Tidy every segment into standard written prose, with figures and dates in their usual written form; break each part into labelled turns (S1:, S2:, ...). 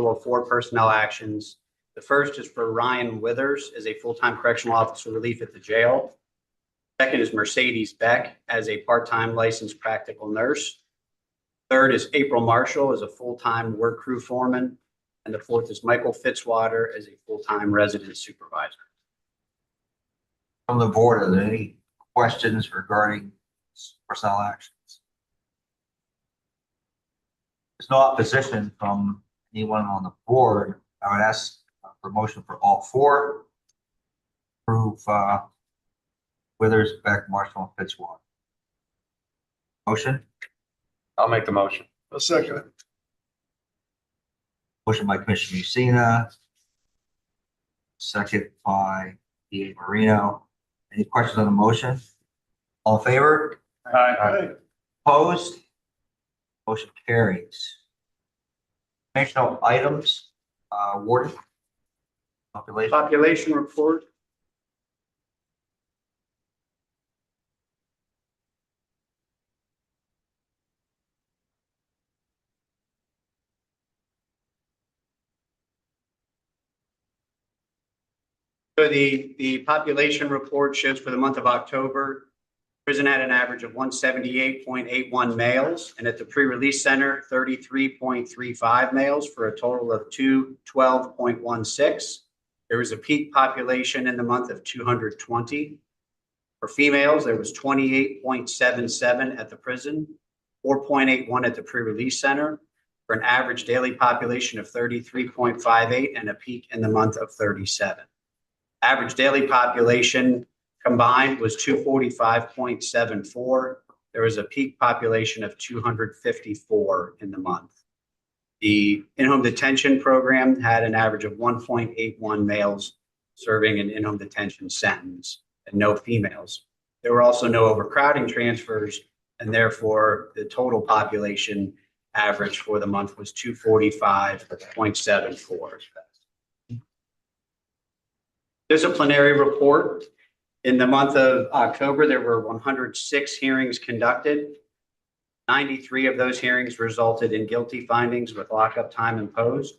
S1: total of 4 personnel actions. The first is for Ryan Withers as a full-time correctional officer relief at the jail. Second is Mercedes Beck as a part-time licensed practical nurse. Third is April Marshall as a full-time work crew foreman. And the fourth is Michael Fitzwater as a full-time resident supervisor.
S2: From the board, are there any questions regarding personnel actions? There's no opposition from anyone on the board. I would ask for motion for all 4. Approve Withers, Beck, Marshall, and Fitzwater. Motion?
S3: I'll make the motion.
S4: A second.
S2: Motion by Commissioner Messina. Second by DA Marino. Any questions on the motion? All in favor?
S4: Aye.
S2: Opposed? Motion carries. Informational items, Warden.
S1: Population report. So the population report shows for the month of October, prison had an average of 178.81 males, and at the pre-release center, 33.35 males for a total of 212.16. There was a peak population in the month of 220. For females, there was 28.77 at the prison, 4.81 at the pre-release center, for an average daily population of 33.58 and a peak in the month of 37. Average daily population combined was 245.74. There was a peak population of 254 in the month. The in-home detention program had an average of 1.81 males serving an in-home detention sentence and no females. There were also no overcrowding transfers, and therefore the total population average for the month was 245.74. Disciplinary report. In the month of October, there were 106 hearings conducted. 93 of those hearings resulted in guilty findings with lockup time imposed.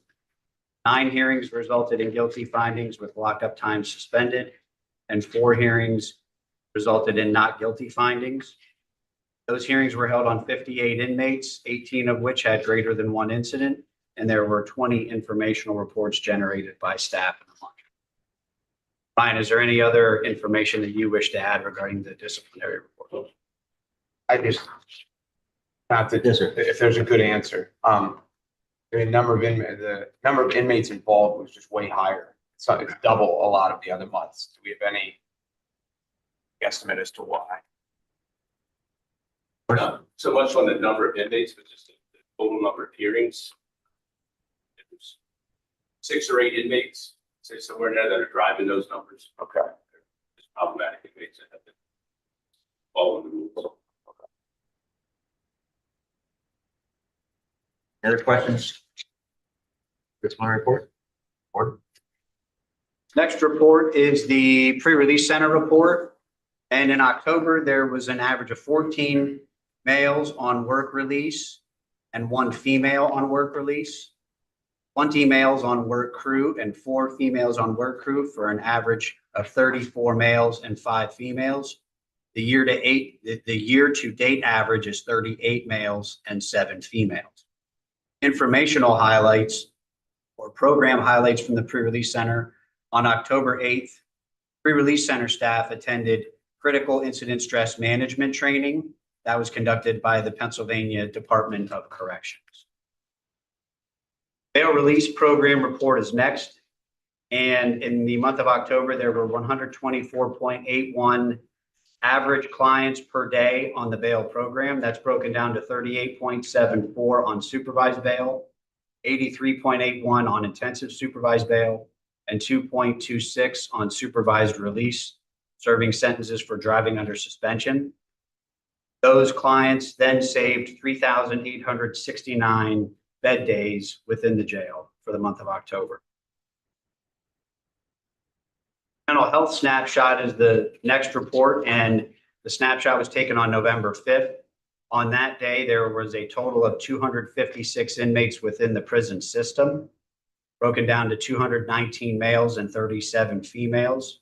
S1: 9 hearings resulted in guilty findings with lockup time suspended, and 4 hearings resulted in not guilty findings. Those hearings were held on 58 inmates, 18 of which had greater than 1 incident, and there were 20 informational reports generated by staff in the month. Ryan, is there any other information that you wish to add regarding the disciplinary report?
S3: I just, not that
S2: Yes, sir.
S3: if there's a good answer, the number of inmates involved was just way higher. So it's double a lot of the other months. Do we have any guesstimate as to why?
S5: Not so much on the number of inmates, but just the total number of hearings. It was 6 or 8 inmates, say somewhere in there, that are driving those numbers.
S3: Okay.
S5: It's problematic inmates that have been following the rules.
S2: Any other questions? Disciplinary report? Board?
S1: Next report is the pre-release center report. And in October, there was an average of 14 males on work release and 1 female on work release, 20 males on work crew and 4 females on work crew for an average of 34 males and 5 females. The year-to-date average is 38 males and 7 females. Informational highlights or program highlights from the pre-release center. On October 8th, pre-release center staff attended critical incident stress management training that was conducted by the Pennsylvania Department of Corrections. Bail release program report is next. And in the month of October, there were 124.81 average clients per day on the bail program. That's broken down to 38.74 on supervised bail, 83.81 on intensive supervised bail, and 2.26 on supervised release, serving sentences for driving under suspension. Those clients then saved 3,869 bed days within the jail for the month of October. Mental health snapshot is the next report, and the snapshot was taken on November 5th. On that day, there was a total of 256 inmates within the prison system. broken down to 219 males and 37 females.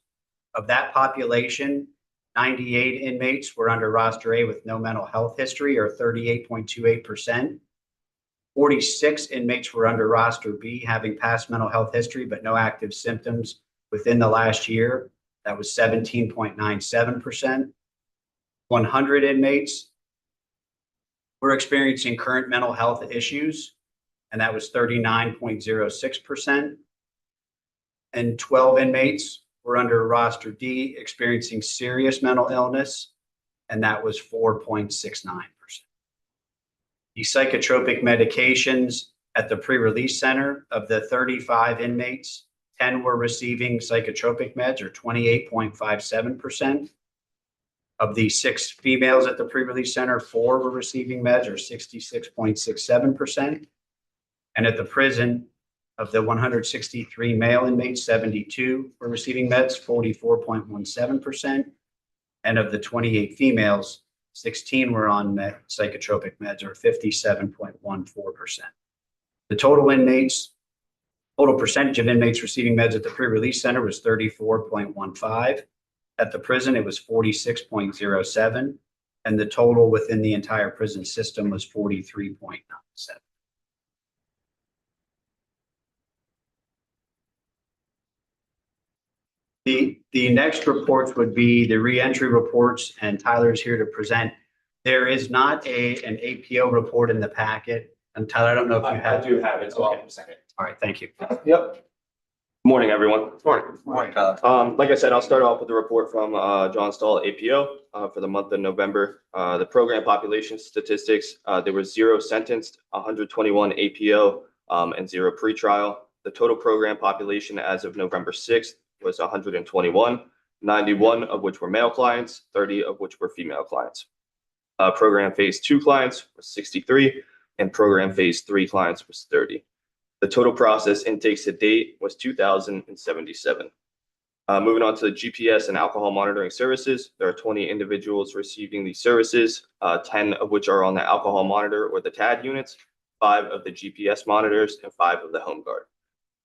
S1: Of that population, 98 inmates were under roster A with no mental health history, or 38.28%. 46 inmates were under roster B, having past mental health history but no active symptoms within the last year. That was 17.97%. 100 inmates were experiencing current mental health issues, and that was 39.06%. And 12 inmates were under roster D experiencing serious mental illness, and that was 4.69%. The psychotropic medications at the pre-release center, of the 35 inmates, 10 were receiving psychotropic meds, or 28.57%. Of the 6 females at the pre-release center, 4 were receiving meds, or 66.67%. And at the prison, of the 163 male inmates, 72 were receiving meds, 44.17%. And of the 28 females, 16 were on psychotropic meds, or 57.14%. The total percentage of inmates receiving meds at the pre-release center was 34.15. At the prison, it was 46.07. And the total within the entire prison system was 43.97. The next reports would be the reentry reports, and Tyler's here to present. There is not an APO report in the packet. And Tyler, I don't know if you
S4: I
S1: have.
S4: do have it, so I'll second.
S1: All right, thank you.
S4: Yep. Morning, everyone.
S2: Morning, Tyler.
S4: Like I said, I'll start off with a report from John Stahl, APO, for the month of November. The program population statistics, there was 0 sentenced, 121 APO, and 0 pretrial. The total program population as of November 6th was 121, 91 of which were male clients, 30 of which were female clients. Program phase 2 clients was 63, and program phase 3 clients was 30. The total process intakes to date was 2,077. Moving on to the GPS and alcohol monitoring services, there are 20 individuals receiving these services, 10 of which are on the alcohol monitor or the TAD units, 5 of the GPS monitors, and 5 of the home guard.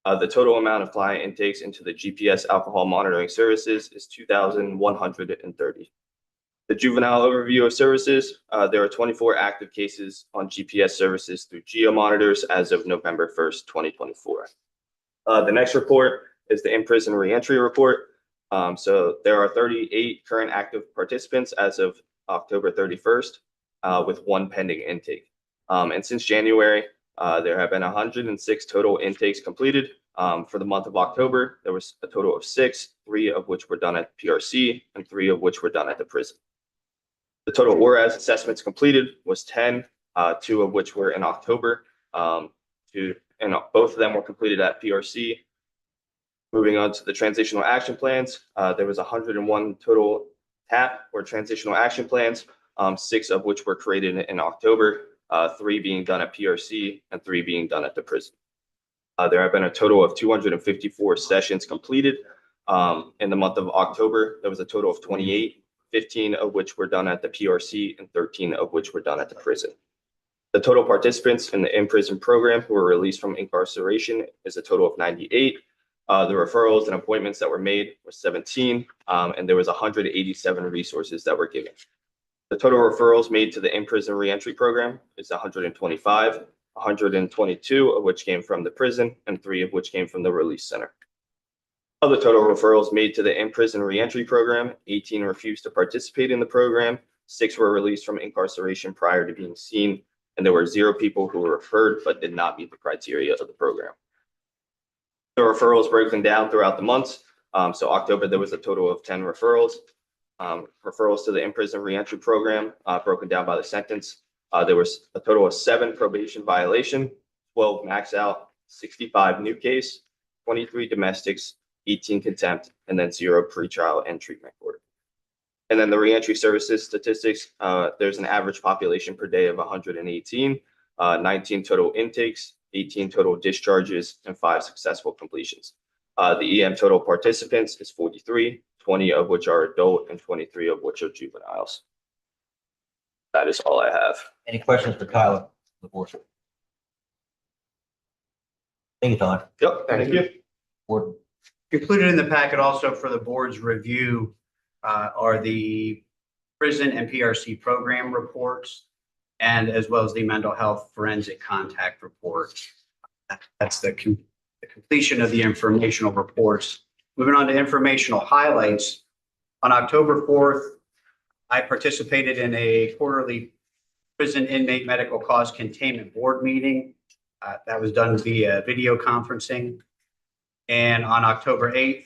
S4: The total amount of client intakes into the GPS alcohol monitoring services is 2,130. The juvenile overview of services, there are 24 active cases on GPS services through geo monitors as of November 1st, 2024. The next report is the in-prison reentry report. So there are 38 current active participants as of October 31st, with 1 pending intake. And since January, there have been 106 total intakes completed. For the month of October, there was a total of 6, 3 of which were done at PRC and 3 of which were done at the prison. The total whereas assessments completed was 10, 2 of which were in October. And both of them were completed at PRC. Moving on to the transitional action plans, there was 101 total TAP or transitional action plans, 6 of which were created in October, 3 being done at PRC and 3 being done at the prison. There have been a total of 254 sessions completed. In the month of October, there was a total of 28, 15 of which were done at the PRC and 13 of which were done at the prison. The total participants in the in-prison program who were released from incarceration is a total of 98. The referrals and appointments that were made were 17, and there was 187 resources that were given. The total referrals made to the in-prison reentry program is 125, 122 of which came from the prison and 3 of which came from the release center. Of the total referrals made to the in-prison reentry program, 18 refused to participate in the program, 6 were released from incarceration prior to being seen, and there were 0 people who were referred but did not meet the criteria of the program. The referrals broken down throughout the months. So October, there was a total of 10 referrals. Referrals to the in-prison reentry program, broken down by the sentence. There was a total of 7 probation violation, 12 max out, 65 new case, 23 domestics, 18 contempt, and then 0 pretrial and treatment court. And then the reentry services statistics, there's an average population per day of 118, 19 total intakes, 18 total discharges, and 5 successful completions. The EM total participants is 43, 20 of which are adult and 23 of which are juveniles. That is all I have.
S2: Any questions for Tyler? The board. Thank you, Todd.
S4: Yep, thank you.
S2: Board,
S1: Included in the packet also for the board's review are the prison and PRC program reports, and as well as the mental health forensic contact report. That's the completion of the informational reports. Moving on to informational highlights. On October 4th, I participated in a quarterly prison inmate medical cost containment board meeting. That was done via video conferencing. And on October 8th,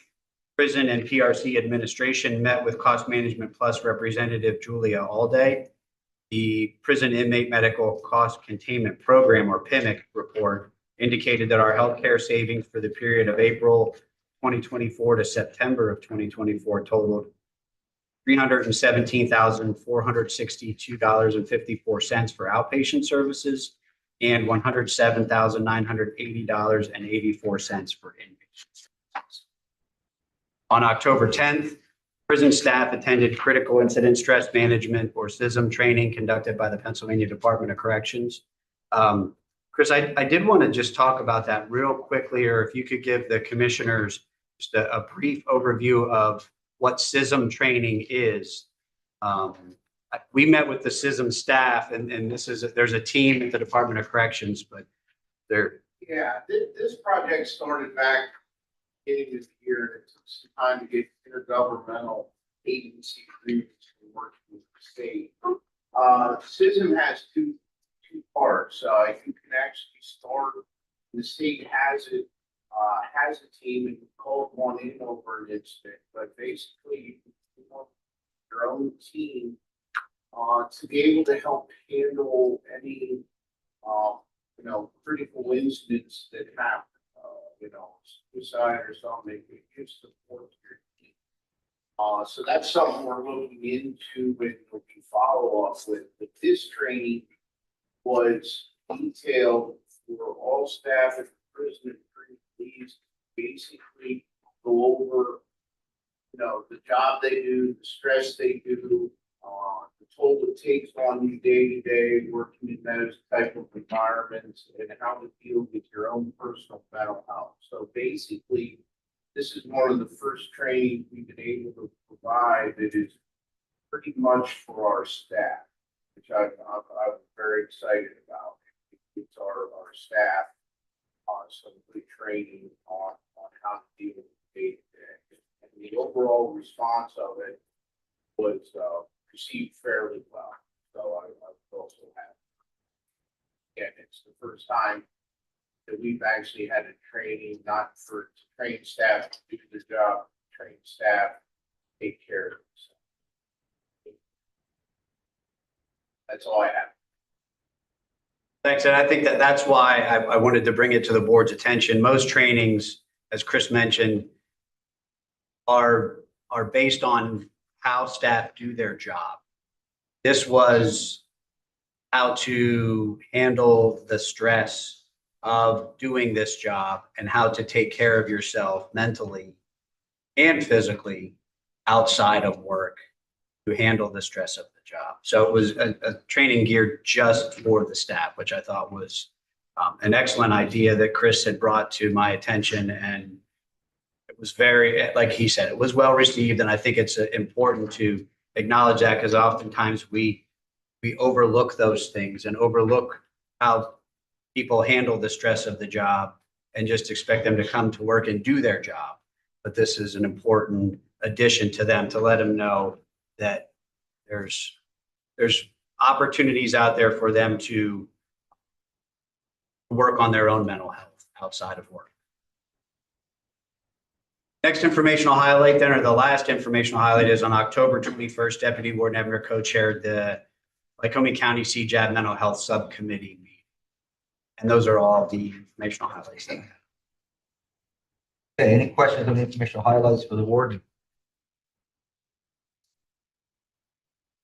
S1: prison and PRC administration met with Cost Management Plus representative Julia Alday. The prison inmate medical cost containment program, or PIMIC report, indicated that our healthcare savings for the period of April 2024 to September of 2024 totaled $317,462.54 for outpatient services and $107,980.84 for inpatient services. On October 10th, prison staff attended critical incident stress management, or CISM, training conducted by the Pennsylvania Department of Corrections. Chris, I did want to just talk about that real quickly, or if you could give the commissioners just a brief overview of what CISM training is. We met with the CISM staff, and there's a team at the Department of Corrections, but they're.
S6: Yeah, this project started back beginning of the year. It took some time to get intergovernmental agency agreements to work with the state. CISM has two parts. You can actually start, the state has it, has a team, and you call one in over an incident, but basically you can form your own team to be able to help handle any critical incidents that happen, suicide or something. You give support to your team. So that's something we're looking into and we follow up with. But this training was detailed for all staff at the prison and police, basically go over, the job they do, the stress they do, the toll it takes on you day to day, working in those type of environments, and how to deal with your own personal mental health. So basically, this is one of the first trainings we've been able to provide that is pretty much for our staff, which I'm very excited about. It's our staff some good training on how to deal with day to day. And the overall response of it was received fairly well. So I also have, again, it's the first time that we've actually had a training, not to train staff to do the job, train staff to take care of themselves. That's all I have.
S1: Thanks, and I think that's why I wanted to bring it to the board's attention. Most trainings, as Chris mentioned, are based on how staff do their job. This was how to handle the stress of doing this job and how to take care of yourself mentally and physically outside of work to handle the stress of the job. So it was a training geared just for the staff, which I thought was an excellent idea that Chris had brought to my attention. And it was very, like he said, it was well received. And I think it's important to acknowledge that, because oftentimes we overlook those things and overlook how people handle the stress of the job and just expect them to come to work and do their job. But this is an important addition to them, to let them know that there's opportunities out there for them to work on their own mental health outside of work. Next informational highlight then, or the last informational highlight, is on October 21st, Deputy Warden Evner co-chaired the Lycoming County CJAB Mental Health Subcommittee meeting. And those are all the informational highlights that I have.
S2: okay, any questions on the informational highlights for the board?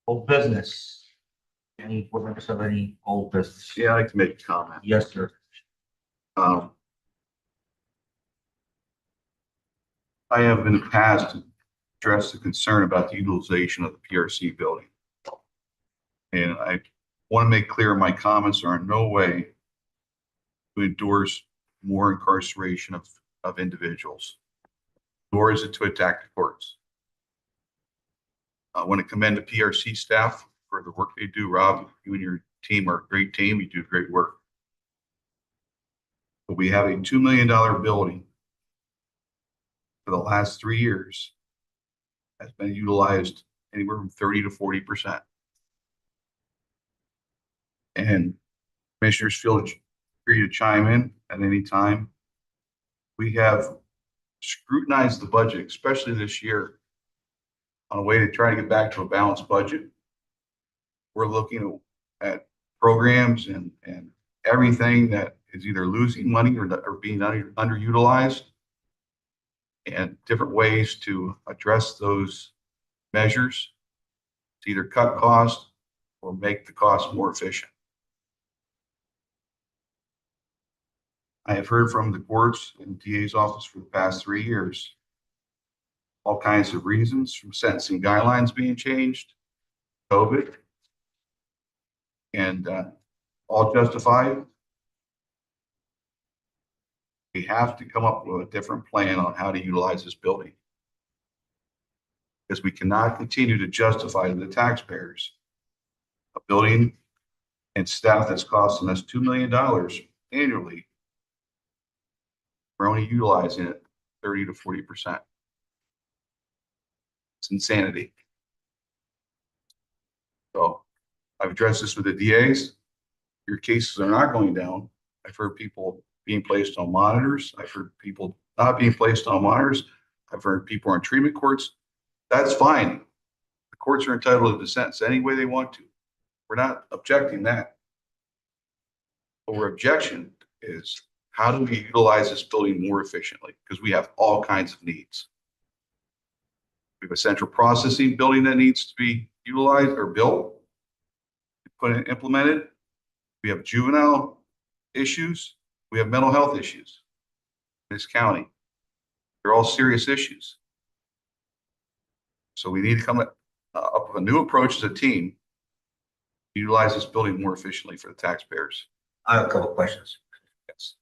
S2: Old business. Any board members have any old business?
S7: Yeah, I'd like to make a comment.
S2: Yes, sir.
S7: I have in the past addressed the concern about the utilization of the PRC building. And I want to make clear my comments are in no way to endorse more incarceration of individuals, nor is it to attack the courts. I want to commend the PRC staff for the work they do. Rob, you and your team are a great team. You do great work. But we have a $2 million building for the last 3 years has been utilized anywhere from 30 to 40%. And commissioners feel free to chime in at any time. We have scrutinized the budget, especially this year, on a way to try to get back to a balanced budget. We're looking at programs and everything that is either losing money or being underutilized, and different ways to address those measures to either cut costs or make the cost more efficient. I have heard from the courts and DA's office for the past 3 years, all kinds of reasons, from sentencing guidelines being changed, COVID, and all justified. We have to come up with a different plan on how to utilize this building, because we cannot continue to justify to the taxpayers a building and staff that's costing us $2 million annually. We're only utilizing it 30 to 40%. It's insanity. So I've addressed this with the DAs. Your cases are not going down. I've heard people being placed on monitors. I've heard people not being placed on monitors. I've heard people on treatment courts. That's fine. The courts are entitled to sentence any way they want to. We're not objecting that. But our objection is, how do we utilize this building more efficiently? Because we have all kinds of needs. We have a central processing building that needs to be utilized or built, implemented. We have juvenile issues. We have mental health issues in this county. They're all serious issues. So we need to come up with a new approach as a team to utilize this building more efficiently for the taxpayers.
S2: I have a couple of questions.
S7: Yes.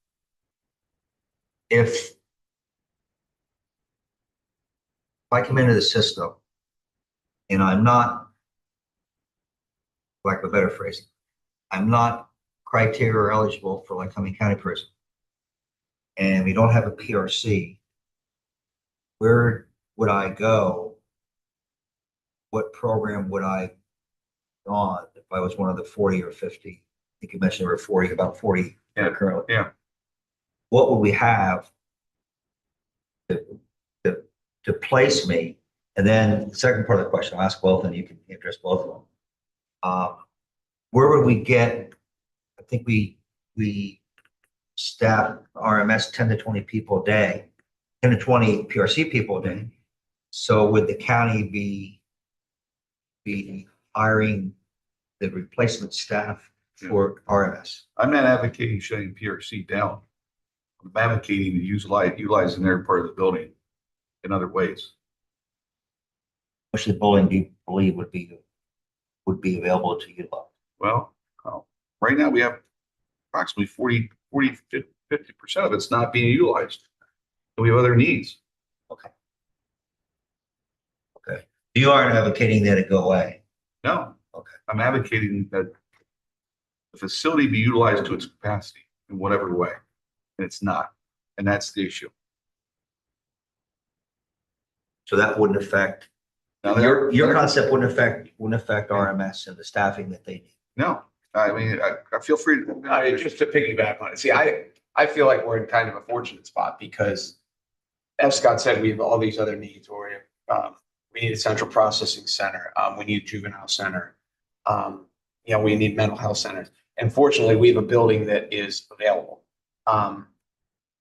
S2: If I come into the system and I'm not, like a better phrase, I'm not criteria eligible for Lycoming County Prison, and we don't have a PRC, where would I go? What program would I go on if I was one of the 40 or 50? I think you mentioned there were 40, about 40 currently.
S7: Yeah.
S2: What would we have to place me? And then the second part of the question, I'll ask both and you can address both of them. Where would we get? I think we staff RMS 10 to 20 people a day, 10 to 20 PRC people a day. So would the county be hiring the replacement staff for RMS?
S7: I'm not advocating shutting PRC down. I'm advocating to utilizing their part of the building in other ways.
S2: Which the bullying do you believe would be available to utilize?
S7: Well, right now we have approximately 50% of it's not being utilized. And we have other needs.
S2: Okay. You aren't advocating that it go away?
S7: No.
S2: Okay.
S7: I'm advocating that the facility be utilized to its capacity in whatever way. And it's not. And that's the issue.
S2: So that wouldn't affect,
S7: Now,
S2: your concept wouldn't affect RMS and the staffing that they need.
S7: No, I mean, I feel free to.
S3: Just to piggyback on it, see, I feel like we're in kind of a fortunate spot because, as Scott said, we have all these other needs. Or we need a central processing center. We need a juvenile center. We need mental health centers. And fortunately, we have a building that is available.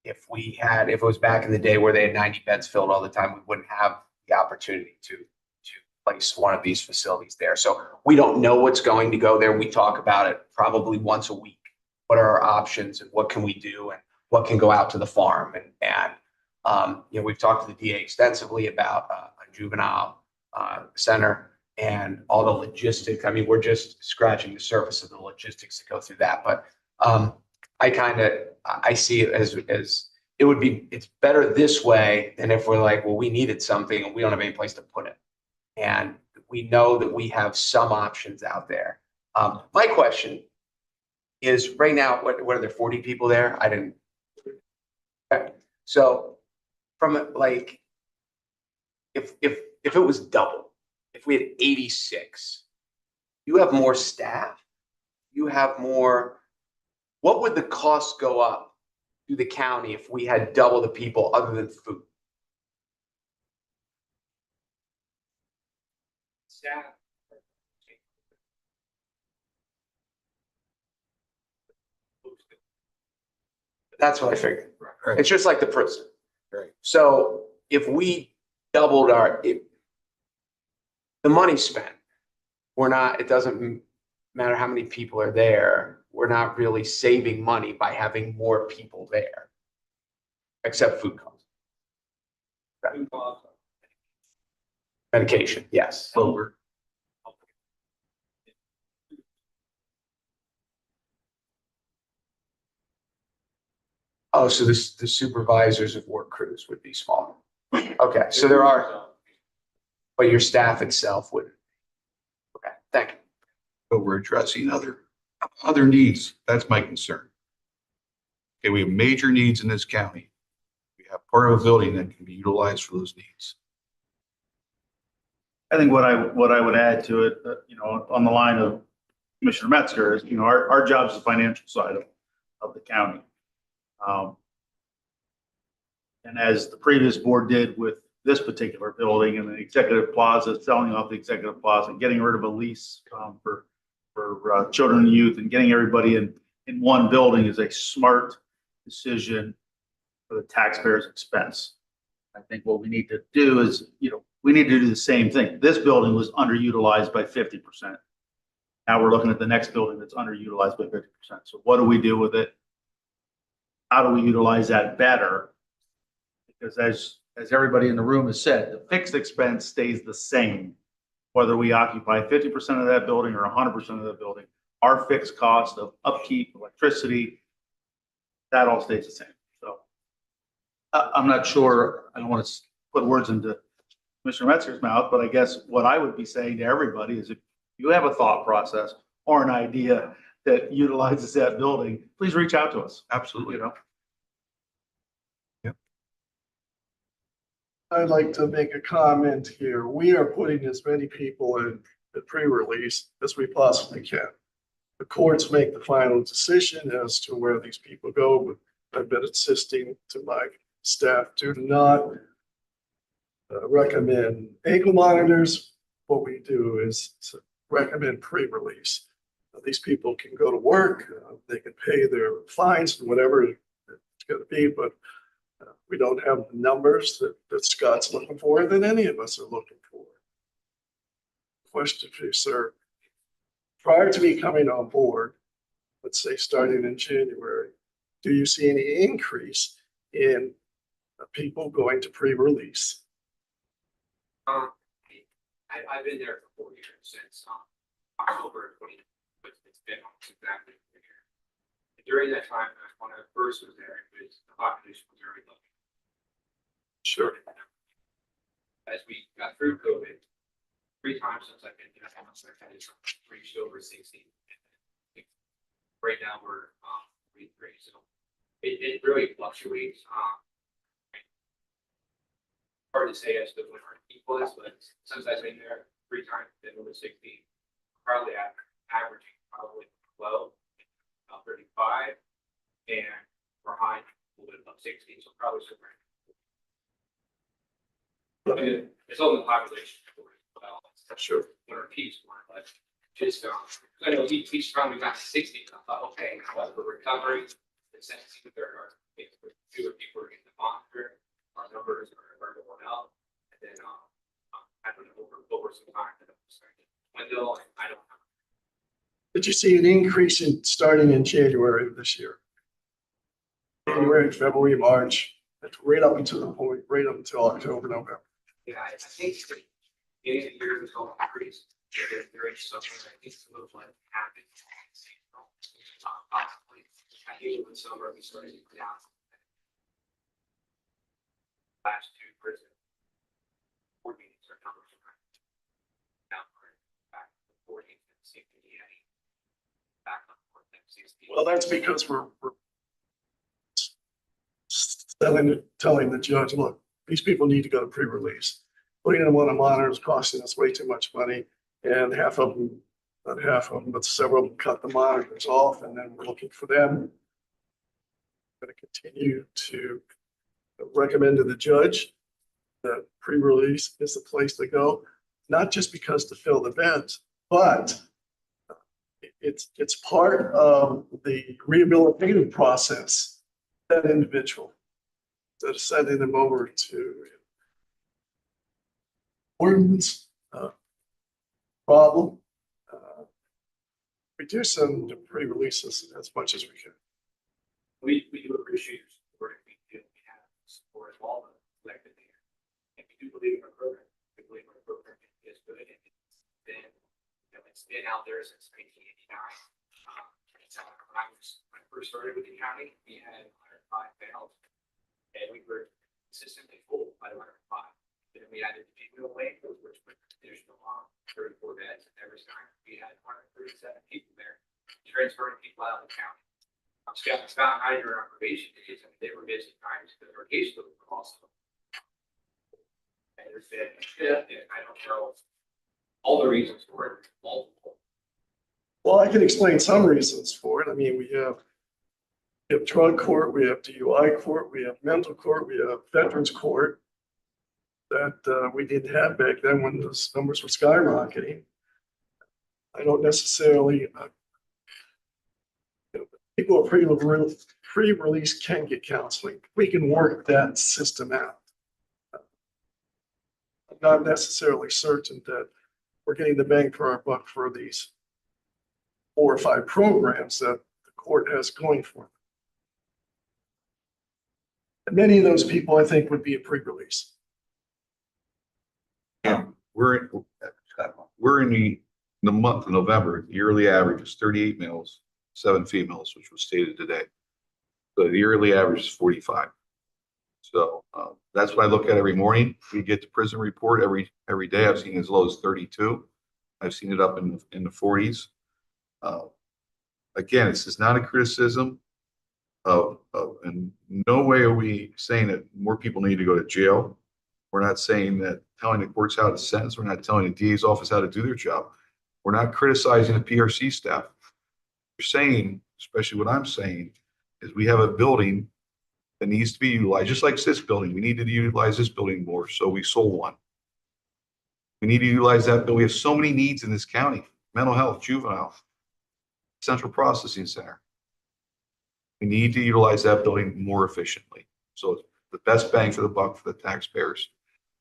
S3: If it was back in the day where they had 90 beds filled all the time, we wouldn't have the opportunity to place one of these facilities there. So we don't know what's going to go there. We talk about it probably once a week. What are our options and what can we do and what can go out to the farm? And we've talked to the DA extensively about a juvenile center and all the logistics. I mean, we're just scratching the surface of the logistics to go through that. But I see it as, it's better this way than if we're like, well, we needed something and we don't have any place to put it. And we know that we have some options out there. My question is right now, what are there, 40 people there? I didn't. Okay. So from like, if it was double, if we had 86, you have more staff, you have more, what would the cost go up to the county if we had double the people other than food?
S5: Staff.
S3: That's what I figured.
S7: Right.
S3: It's just like the prison.
S7: Right.
S3: So if we doubled the money spent, it doesn't matter how many people are there, we're not really saving money by having more people there, except food costs. Medication, yes.
S7: Well, we're,
S3: Oh, so the supervisors of work crews would be small. Okay, so there are, but your staff itself would. Okay, thank you.
S7: but we're addressing other needs. That's my concern. Okay, we have major needs in this county. We have part of a building that can be utilized for those needs.
S8: I think what I would add to it, on the line of Commissioner Metzger is, our job is the financial side of the county. And as the previous board did with this particular building and the executive plaza, selling off the executive plaza, and getting rid of a lease for children and youth, and getting everybody in one building is a smart decision for the taxpayers' expense. I think what we need to do is, we need to do the same thing. This building was underutilized by 50%. Now we're looking at the next building that's underutilized by 50%. So what do we do with it? How do we utilize that better? Because as everybody in the room has said, the fixed expense stays the same, whether we occupy 50% of that building or 100% of that building. Our fixed cost of upkeep, electricity, that all stays the same. So I'm not sure, I don't want to put words into Commissioner Metzger's mouth, but I guess what I would be saying to everybody is if you have a thought process or an idea that utilizes that building, please reach out to us.
S7: Absolutely.
S9: I'd like to make a comment here. We are putting as many people in the pre-release as we possibly can. The courts make the final decision as to where these people go, but I've been insisting to my staff, do not recommend ankle monitors. What we do is recommend pre-release. These people can go to work, they can pay their fines and whatever it's going to be, but we don't have the numbers that Scott's looking for, that any of us are looking for. Question for you, sir. Prior to me coming on board, let's say starting in January, do you see any increase in people going to pre-release?
S5: I've been there for 4 years since October 20. It's been almost exactly a year. During that time, when I first was there, the population was very low.
S9: Sure.
S5: As we got through COVID, 3 times since I've been here, I've reached over 60. Right now we're 43, so it really fluctuates. Hard to say as to what our people is, but since I've been there 3 times, been over 60, probably averaging 12, about 35, and we're high a little bit above 60, so probably somewhere. It's all the population. Well,
S9: Sure.
S5: when our peaks were, but just I know each time we got to 60, I thought, okay, well, we're recovering. The sense that there are fewer people are getting the monitor, our numbers are going up, and then I don't know over some time that window, and I don't know.
S9: Did you see an increase in starting in January of this year? January, February, March, that's right up until the point, right up until October, November.
S5: Yeah, I think the beginning of the year was all increased. There is something I think it's a little like happened. Possibly. I think in the summer we started to go down. Last two prison. Board meetings are coming. Now we're back to the 40th and 60th. Back on 60.
S9: Well, that's because we're telling the judge, look, these people need to go to pre-release. Putting them on a monitor is costing us way too much money. And half of them, not half of them, but several of them cut the monitors off, and then we're looking for them. Going to continue to recommend to the judge that pre-release is the place to go, not just because to fill the beds, but it's part of the rehabilitative process, that individual, that is sending them over to ordinance problem. We do send to pre-releases as much as we can.
S5: We do appreciate your support. We have support of all the elected here. And we do believe in our program. We believe our program is good. And it's been out there since 1989. When I first started with the county, we had 105 fails. And we were consistently full by the 105. Then we added the people away, which put additional 34 beds. And every time we had 137 people there, transferring people out of the county. Scott and I during our probation days, I mean, they were busy times because our caseload was also. And there's been a shift, and I don't know all the reasons for it, multiple.
S9: Well, I can explain some reasons for it. I mean, we have drug court, we have DUI court, we have mental court, we have veterans court that we didn't have back then when those numbers were skyrocketing. I don't necessarily, people are pre-release can get counseling. We can work that system out. I'm not necessarily certain that we're getting the bang for our buck for these 4 or 5 programs that the court has going for them. And many of those people, I think, would be a pre-release.
S7: We're in the month of November, the yearly average is 38 males, 7 females, which was stated today. So the yearly average is 45. So that's what I look at every morning. We get the prison report every day. I've seen as low as 32. I've seen it up in the 40s. Again, this is not a criticism of in no way are we saying that more people need to go to jail. We're not saying that telling the courts how to sentence. We're not telling the DA's office how to do their job. We're not criticizing the PRC staff. We're saying, especially what I'm saying, is we have a building that needs to be utilized, just like this building. We need to utilize this building more, so we sold one. We need to utilize that building. We have so many needs in this county: mental health, juvenile, central processing center. We need to utilize that building more efficiently. So it's the best bang for the buck for the taxpayers.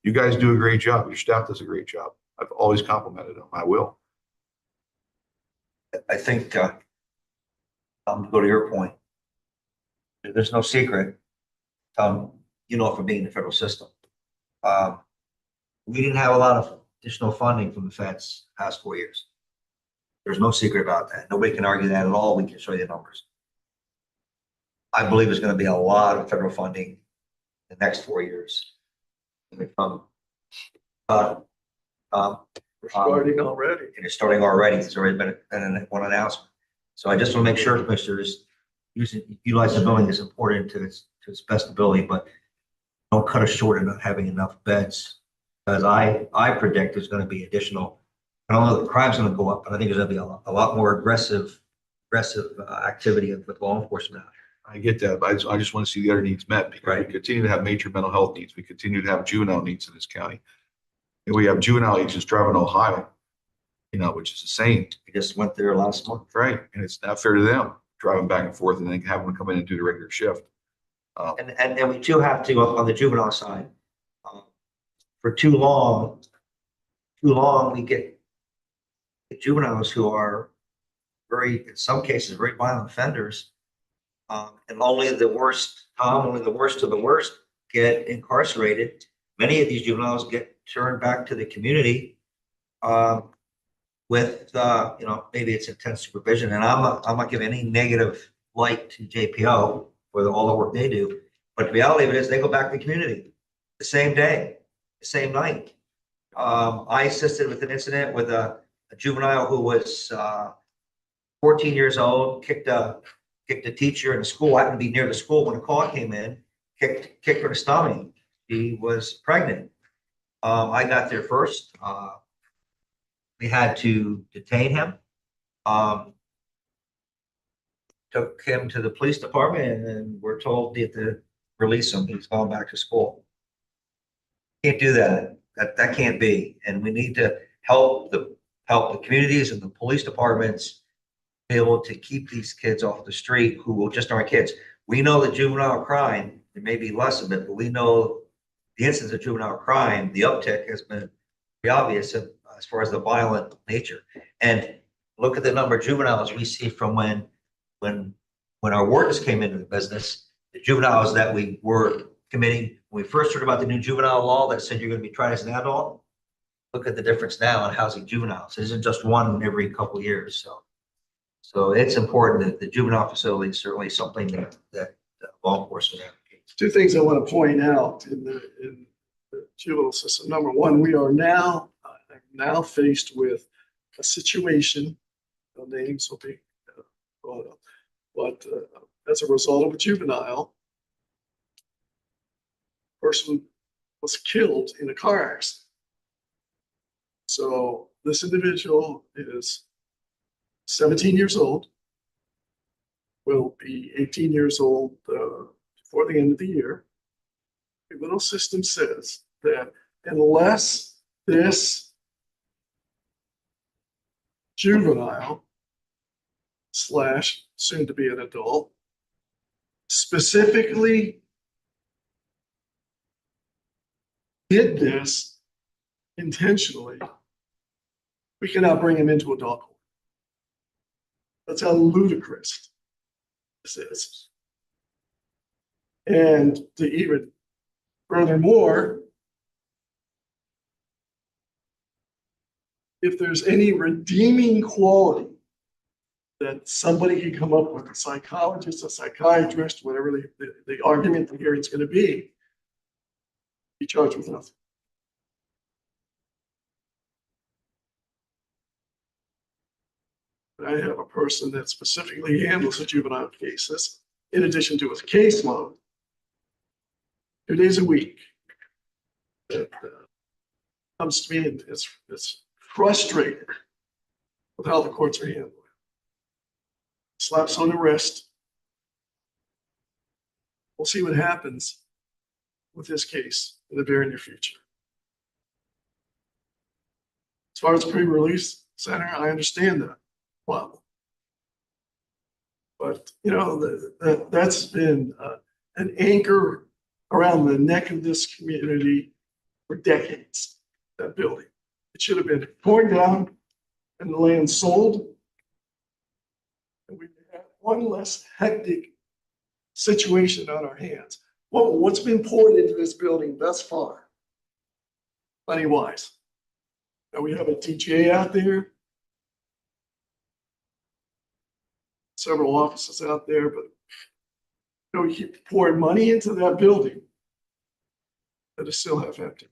S7: You guys do a great job. Your staff does a great job. I've always complimented them. I will.
S2: I think, to go to your point, there's no secret, you know, from being in the federal system. We didn't have a lot of additional funding from the feds the past 4 years. There's no secret about that. Nobody can argue that at all. We can show you the numbers. I believe there's going to be a lot of federal funding in the next 4 years.
S9: We're starting already.
S2: And it's starting already. There's already been one announcement. So I just want to make sure, commissioners, utilize the building is important to its best ability, but don't cut us short of not having enough beds. Because I predict there's going to be additional. I don't know, the crime's going to go up, but I think there's going to be a lot more aggressive activity with law enforcement out here.
S7: I get that, but I just want to see the other needs met, because
S2: Right.
S7: we continue to have major mental health needs. We continue to have juvenile needs in this county. And we have juvenile agents driving to Ohio, you know, which is insane.
S2: We just went there last month.
S7: Right. And it's not fair to them driving back and forth and then having them come in and do the regular shift.
S2: And we do have to, on the juvenile side, for too long, we get juveniles who are in some cases, very violent offenders. And only the worst of the worst get incarcerated. Many of these juveniles get turned back to the community with, maybe it's intense supervision. And I'm not giving any negative light to JPO for all the work they do. But the reality of it is they go back to the community the same day, the same night. I assisted with an incident with a juvenile who was 14 years old, kicked a teacher in the school, happened to be near the school when a call came in, kicked her in the stomach. She was pregnant. I got there first. We had to detain him. Took him to the police department and we're told to release him. He's gone back to school. Can't do that. That can't be. And we need to help the communities and the police departments be able to keep these kids off the street who just aren't kids. We know that juvenile crime, there may be less of it, but we know the incidence of juvenile crime, the uptick has been pretty obvious as far as the violent nature. And look at the number of juveniles we see from when our wardens came into the business, the juveniles that we were committing. When we first heard about the new juvenile law that said you're going to be tried as an adult, look at the difference now in housing juveniles. It isn't just one every couple of years. So it's important that the juvenile facility is certainly something that law enforcement advocates.
S9: Two things I want to point out in the juvenile system. Number one, we are now faced with a situation, no names will be brought up, but as a result of a juvenile, person was killed in a car accident. So this individual is 17 years old, will be 18 years old before the end of the year. The juvenile system says that unless this juvenile / soon to be an adult specifically did this intentionally, we cannot bring him into adult court. That's how ludicrous this is. And to even furthermore, if there's any redeeming quality that somebody can come up with, a psychologist, a psychiatrist, whatever the argument the hearing's going to be charged with nothing. I have a person that specifically handles the juvenile cases, in addition to his caseload, 2 days a week. That comes to me and it's frustrated with how the courts are handling it. Slaps on the wrist. We'll see what happens with this case in the very near future. As far as the pre-release center, I understand that problem. But, you know, that's been an anchor around the neck of this community for decades, that building. It should have been torn down and the land sold. And we had one less hectic situation on our hands. Well, what's been poured into this building thus far, money-wise? Now we have a DJ out there, several offices out there, but you know, we keep pouring money into that building that is still half empty.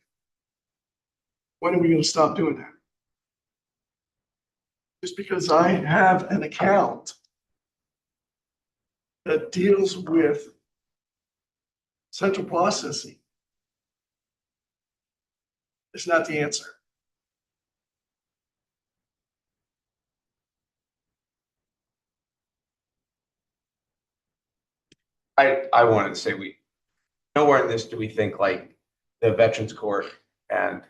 S9: When are we going to stop doing that? Just because I have an account that deals with central processing is not the answer.
S3: I wanted to say nowhere in this do we think like the Veterans Court and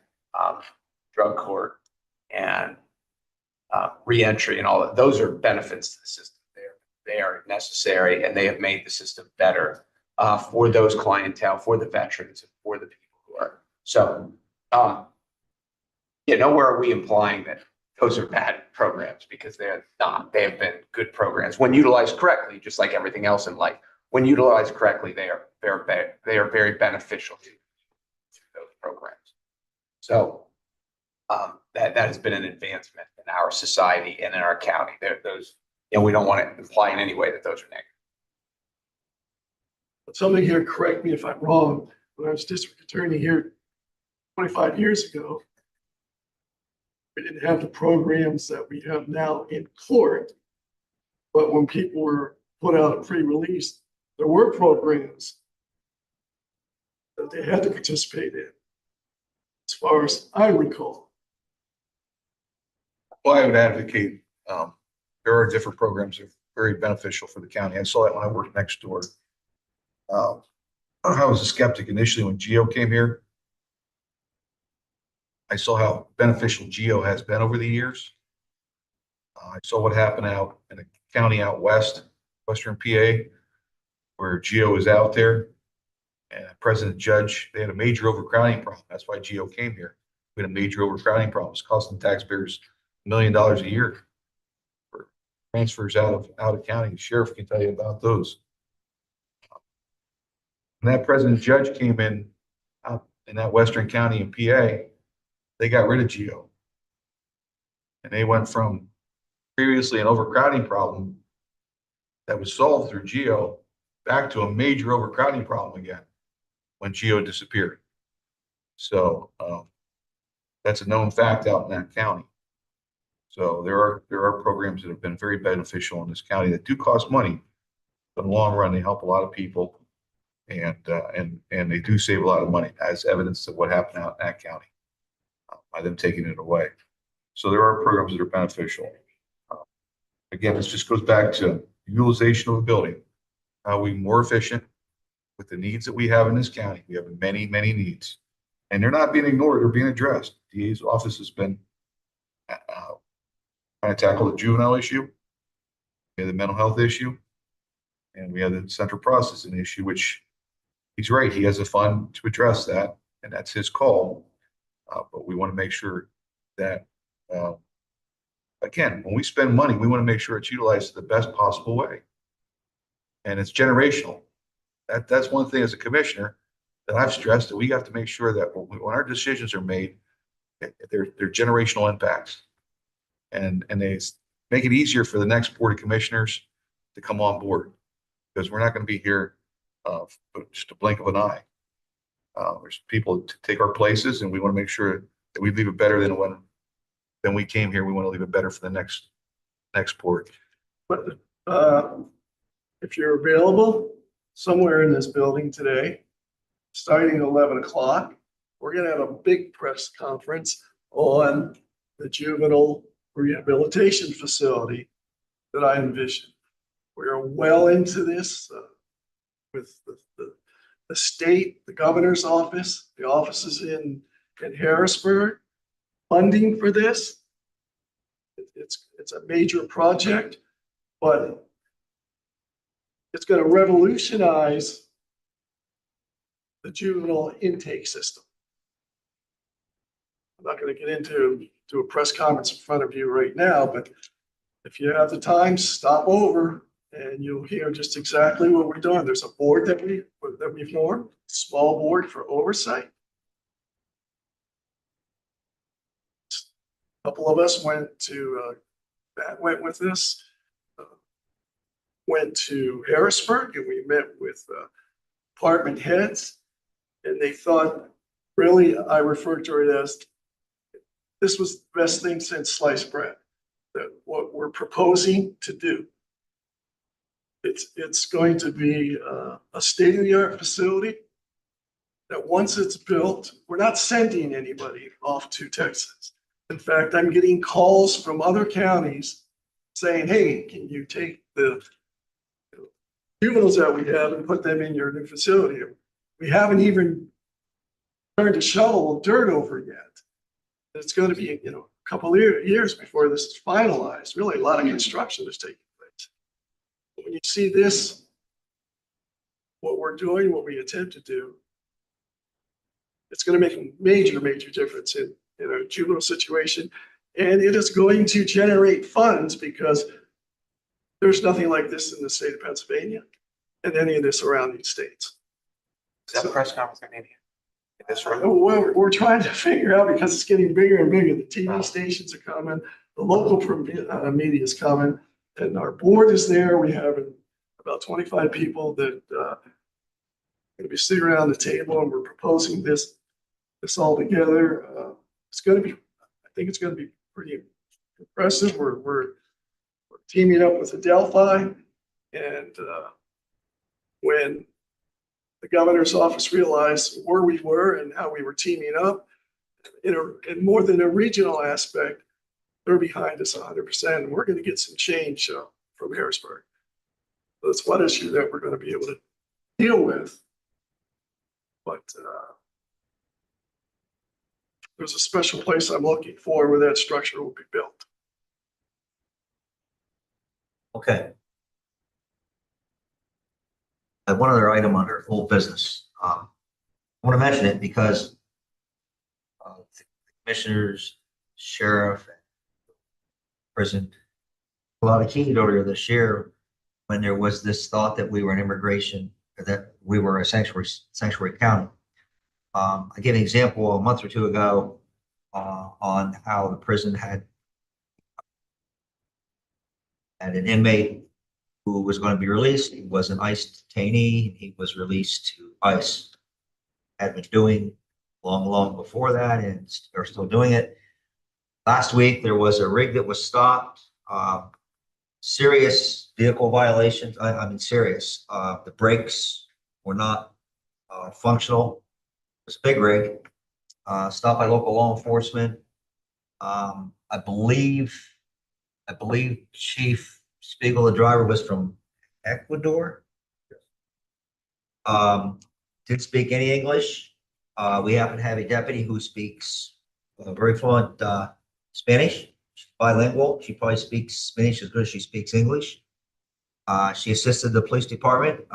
S3: drug court and reentry and all that. Those are benefits to the system. They are necessary and they have made the system better for those clientele, for the veterans, and for the people who are. So, nowhere are we implying that those are bad programs, because they're not. They have been good programs when utilized correctly, just like everything else in life. When utilized correctly, they are very beneficial to those programs. So that has been an advancement in our society and in our county. Those, we don't want to imply in any way that those are negative.
S9: But somebody here, correct me if I'm wrong, when I was district attorney here 25 years ago, we didn't have the programs that we have now in court. But when people were put out of pre-release, there were programs that they had to participate in, as far as I recall.
S7: Well, I would advocate, there are different programs that are very beneficial for the county. I saw that when I worked next door. I was a skeptic initially when Geo came here. I saw how beneficial Geo has been over the years. I saw what happened out in a county out west, Western PA, where Geo is out there. And President Judge, they had a major overcrowding problem. That's why Geo came here. We had a major overcrowding problem. It's costing taxpayers $1 million a year for transfers out of county. The sheriff can tell you about those. When that President Judge came in out in that Western county in PA, they got rid of Geo. And they went from previously an overcrowding problem that was solved through Geo back to a major overcrowding problem again when Geo disappeared. So that's a known fact out in that county. So there are programs that have been very beneficial in this county that do cost money, but in the long run they help a lot of people, and they do save a lot of money, as evidence of what happened out in that county by them taking it away. So there are programs that are beneficial. Again, this just goes back to utilization of the building. How we more efficient with the needs that we have in this county. We have many, many needs, and they're not being ignored. They're being addressed. DA's office has been trying to tackle the juvenile issue. We have the mental health issue, and we have the central processing issue, which he's right. He has a fund to address that, and that's his call. But we want to make sure that, again, when we spend money, we want to make sure it's utilized the best possible way. And it's generational. That's one thing as a commissioner that I've stressed, that we have to make sure that when our decisions are made, they're generational impacts. And they make it easier for the next board of commissioners to come on board, because we're not going to be here just a blink of an eye. There's people to take our places, and we want to make sure that we leave it better than we came here. We want to leave it better for the next board.
S9: But if you're available somewhere in this building today, starting at 11 o'clock, we're going to have a big press conference on the juvenile rehabilitation facility that I envision. We are well into this with the state, the governor's office, the offices in Harrisburg, funding for this. It's a major project, but it's going to revolutionize the juvenile intake system. I'm not going to get into a press conference in front of you right now, but if you have the time, stop over and you'll hear just exactly what we're doing. There's a board that we formed, small board for oversight. A couple of us went with this. Went to Harrisburg and we met with department heads, and they thought, really, I refer to it as, this was the best thing since sliced bread, that what we're proposing to do. It's going to be a state-of-the-art facility that once it's built, we're not sending anybody off to Texas. In fact, I'm getting calls from other counties saying, hey, can you take the juveniles that we have and put them in your new facility? We haven't even turned a shovel of dirt over yet. It's going to be, a couple of years before this is finalized. Really, a lot of construction is taking place. When you see this, what we're doing, what we attempt to do, it's going to make a major, major difference in our juvenile situation. And it is going to generate funds, because there's nothing like this in the state of Pennsylvania and any of the surrounding states.
S3: Is that press conference in India? In this room?
S9: Well, we're trying to figure out, because it's getting bigger and bigger. The TV stations are coming, the local media is coming, and our board is there. We have about 25 people that going to be sitting around the table and we're proposing this all together. It's going to be, I think it's going to be pretty impressive. We're teaming up with Adelphi, and when the governor's office realized where we were and how we were teaming up in more than a regional aspect, they're behind us 100%. And we're going to get some change from Harrisburg. That's one issue that we're going to be able to deal with. But there's a special place I'm looking for where that structure will be built.
S2: Okay. I have one other item under old business. I want to mention it because the commissioners, sheriff, prison, a lot of heat earlier this year when there was this thought that we were an immigration, or that we were a sanctuary county. I give an example a month or two ago on how the prison had an inmate who was going to be released. He was an ICE detainee. He was released to ICE. Had been doing long before that, and are still doing it. Last week, there was a rig that was stopped. Serious vehicle violations. I mean, serious. The brakes were not functional. It was a big rig. Stopped by local law enforcement. I believe Chief Spiegel, the driver, was from Ecuador. Didn't speak any English. We happen to have a deputy who speaks very fluent Spanish. She's bilingual. She probably speaks Spanish as good as she speaks English. She assisted the police department,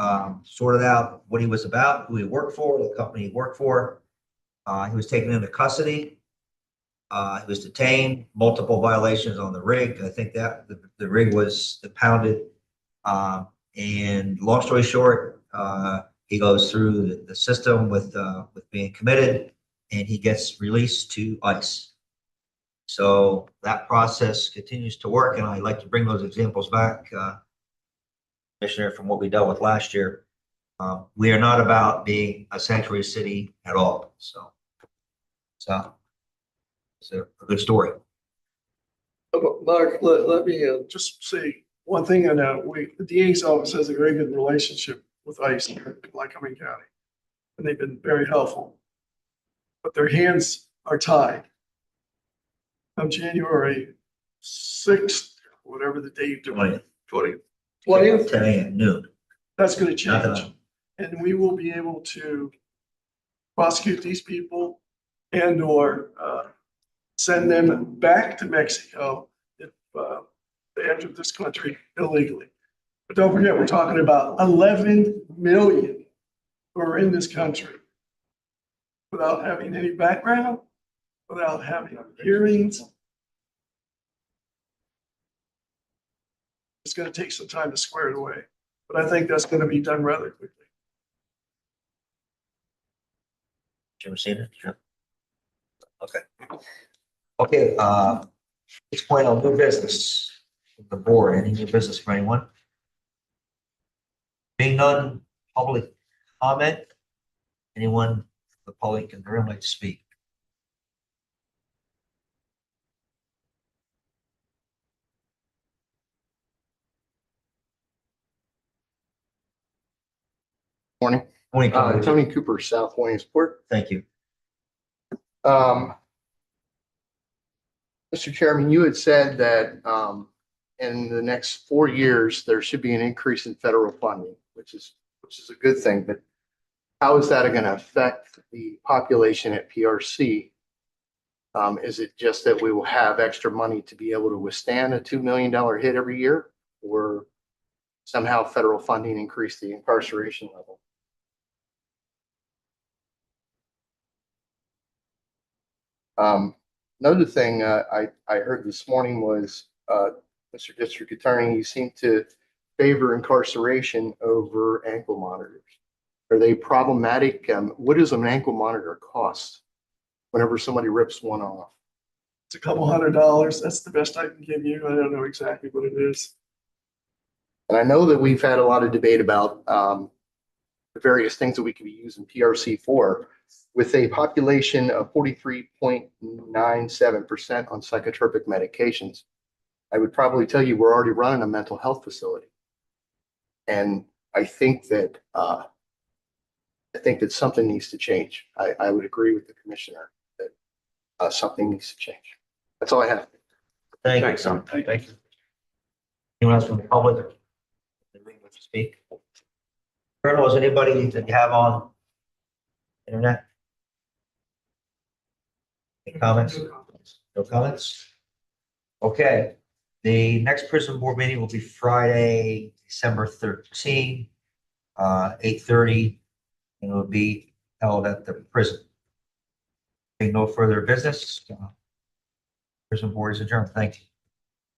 S2: sorted out what he was about, who he worked for, the company he worked for. He was taken into custody. He was detained, multiple violations on the rig. I think that the rig was impounded. And long story short, he goes through the system with being committed, and he gets released to ICE. So that process continues to work, and I'd like to bring those examples back, Commissioner, from what we dealt with last year. We are not about being a sanctuary city at all. So it's a good story.
S9: Mark, let me just say one thing on that. The DA's office has a very good relationship with ICE in Lycoming County, and they've been very helpful. But their hands are tied. On January 6th, whatever the date, 20th,
S2: 10 a.m. noon.
S9: that's going to
S2: Nothing
S9: change.
S2: else.
S9: And we will be able to prosecute these people and or send them back to Mexico if they entered this country illegally. But don't forget, we're talking about 11 million who are in this country without having any background, without having hearings. It's going to take some time to square it away, but I think that's going to be done rather quickly.
S2: You ever seen it? Sure. Okay. Okay, 6.0 new business. The board, any new business for anyone? Being none, public comment? Anyone from the public in the room like to speak?
S10: Morning.
S2: Morning,
S10: Tony Cooper, South Williamsport.
S2: Thank you.
S10: Mr. Chairman, you had said that in the next 4 years, there should be an increase in federal funding, which is a good thing, but how is that going to affect the population at PRC? Is it just that we will have extra money to be able to withstand a $2 million hit every year, or somehow federal funding increase the incarceration level? Another thing I heard this morning was, Mr. District Attorney, you seem to favor incarceration over ankle monitors. Are they problematic? What does an ankle monitor cost whenever somebody rips one off?
S9: It's a couple $100. That's the best I can give you. I don't know exactly what it is.
S10: And I know that we've had a lot of debate about the various things that we could be using PRC for, with a population of 43.97% on psychotropic medications, I would probably tell you we're already running a mental health facility. And I think that something needs to change. I would agree with the commissioner that something needs to change. That's all I have.
S2: Thank you.
S3: Thanks, Tom.
S7: Thank you.
S2: Anyone else from the public? That wish to speak? Colonel, is anybody that you have on internet? Any comments? No comments? Okay, the next prison board meeting will be Friday, December 13, 8:30, and it will be held at the prison. No further business. Prison board is adjourned. Thank you.